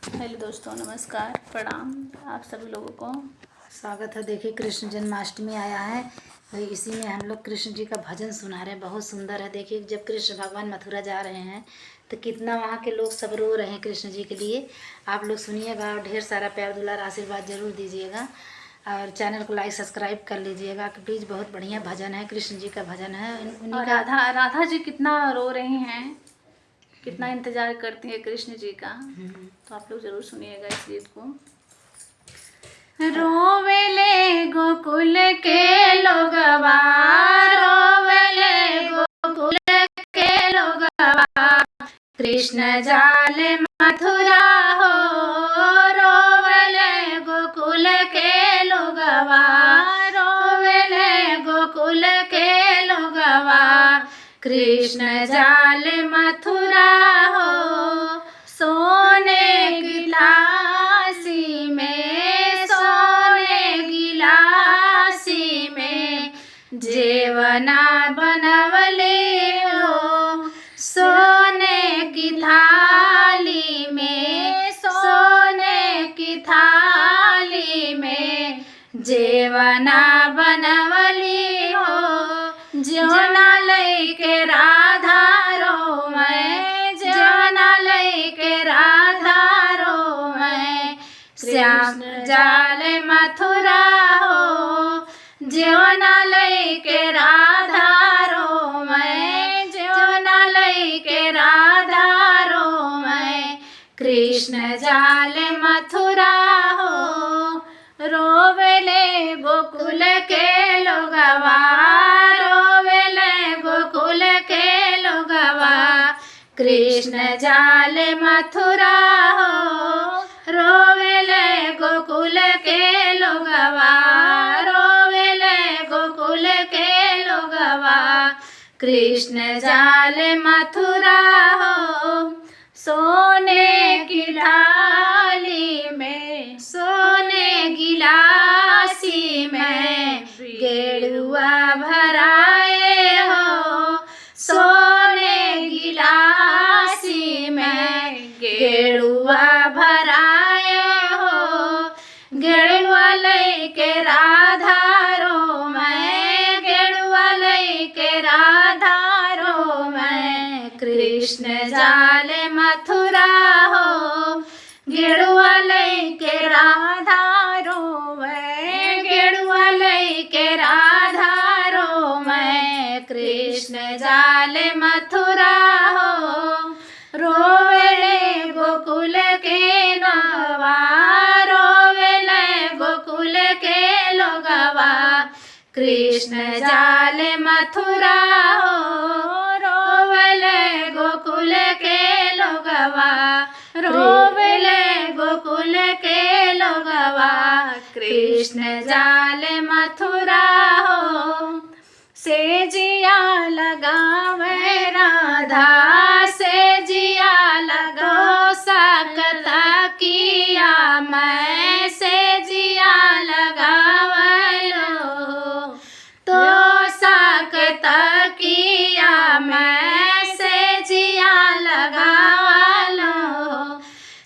Hello दोस्तों, नमस्कार, प्रणाम आप सभी लोगों को। स्वागत है। देखिए कृष्ण जन्माष्टमी आया है, तो इसी में हम लोग कृष्ण जी का भजन सुना रहे हैं। बहुत सुंदर है। देखिए जब कृष्ण भगवान मथुरा जा रहे हैं तो कितना वहाँ के लोग सब रो रहे हैं कृष्ण जी के लिए। आप लोग सुनिएगा और ढेर सारा प्यार दुलार आशीर्वाद जरूर दीजिएगा और चैनल को लाइक सब्सक्राइब कर लीजिएगा प्लीज़। बहुत बढ़िया भजन है, कृष्ण जी का भजन है। उन्हीं और का राधा जी कितना रो रही हैं, कितना इंतजार करती है कृष्ण जी का। तो आप लोग जरूर सुनिएगा इस गीत को। रोवेले गोकुल के लोगवा, रोवेले गोकुल के लोगवा, कृष्ण जाले मथुरा हो। रोवेले गोकुल के लोगवा, रोवेले गोकुल के लोगवा, कृष्ण जाले मथुरा हो। सोने गिलासी में, सोने गिलासी में, जेवना बनवले हो। सोने की थाली में, सोने की थाली में, जेवना बनवली हो। जौना लैके राधा रो मैं, जौना लैके राधा रो मैं, श्याम जाले मथुरा हो। जौना लैके राधा रो मैं, जौना लैके राधा रो मैं, कृष्ण जाले मथुरा हो। रोवेले गोकुल के लोगवा, रोवेले गोकुल के लोगवा, कृष्ण जाले मथुरा हो। रोवेले गोकुल के लोगवा, रोवेले गोकुल के लोगवा, कृष्ण जाले मथुरा हो। सोने की थाली में, सोने गिलासी में, गेरुआ भराए हो। सोने गिलासी में, गेरुआ भराए हो। गेरुआ लैके राधा रो मैं, गेरुआ लैके राधा रो मैं, कृष्ण जाले मथुरा हो। गेरुआ लैके राधा रो मैं, गेरुआ लैके राधा रो मैं, कृष्ण जाले मथुरा हो। रोवेले गोकुल के लोगवा, रोवेले गोकुल के लोगवा, कृष्ण जाले मथुरा हो। रोवेले गोकुल के लोगवा, रोवेले गोकुल के लोगवा, कृष्ण जाले मथुरा हो। से जिया लगावे राधा, से जिया लगो सकता किया मैं, से जिया लगावलो तो सकता किया मैं, से जिया लगावलो।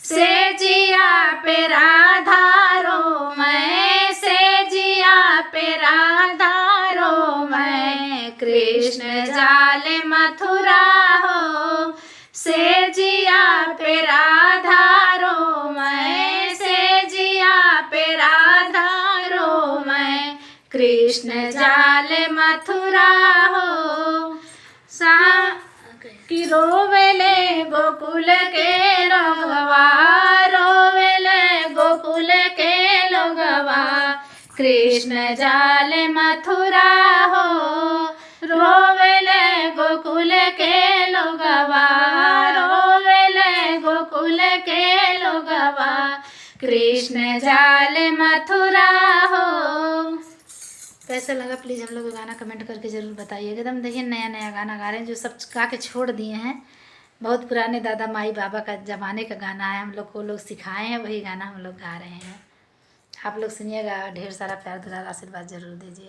से जिया पे राधा रो मैं, से जिया पे राधा रो मैं, कृष्ण जाले मथुरा हो। से जिया पे राधा रो मैं, से जिया पे राधा रो मैं, कृष्ण जाले मथुरा हो। कि रोवेले गोकुल के लोगवा, रोवेले गोकुल के लोगवा, कृष्ण जाले मथुरा हो। रोवेले गोकुल के लोगवा, रोवेले गोकुल के लोगवा, कृष्ण जाले मथुरा हो। कैसा लगा प्लीज़ हम लोग को गाना कमेंट करके ज़रूर बताइएगा। एकदम देखिए नया नया गाना गा रहे हैं जो सब गा के छोड़ दिए हैं। बहुत पुराने दादा माई बाबा का ज़माने का गाना है, हम लोग को लोग सिखाए हैं, वही गाना हम लोग गा रहे हैं। आप लोग सुनिएगा, ढेर सारा प्यार दुलार आशीर्वाद जरूर दीजिएगा।